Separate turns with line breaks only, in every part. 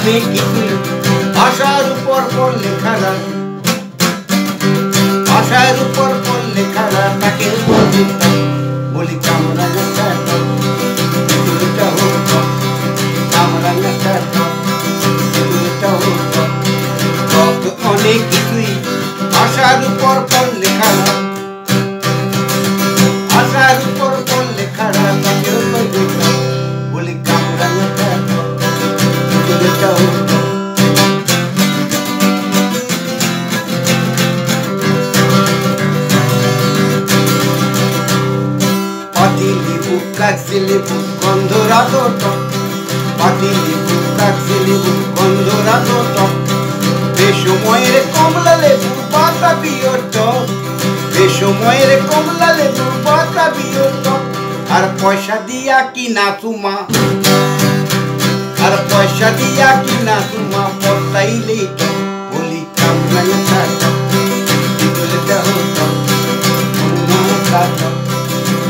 অনেক কিছুই ভাষার উপর পড়লে খারাপ, ভাষার উপর পড়লে খারাপ তাকে বলি কামরাঙাটা ভিতরটা হোক, কামরাঙাটা ভিতরটা হোক। অনেক কিছুই ভাষার উপর পড়লে খারাপ, ভাষার উপর পড়লে খারাপ তাকে বলি কামরাঙাটা ভিতরটা হোক। পাতিলেবু কাগজে লেবু গন্ধরা তো টক, পাতিলেবু কাগজে লেবু গন্ধরা তো টক। বেসময়ের কমলা লেবু বাতাবিও টক, বেসময়ের কমলা লেবু বাতাবিও টক। আর পয়সা দিয়া কিনা চুমা, আর পয়সা দিয়া কিনা চুমা পড়তাইলে টক। বলি কামরাঙাটা টক ভিতরটা হোক, কামরাঙাটা টক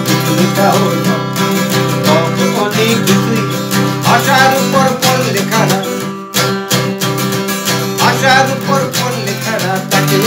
ভিতরটা হোক। অনেক কিছুই ভাষার উপর পড়লে খারাপ, ভাষার উপর পড়লে খারাপ তাকে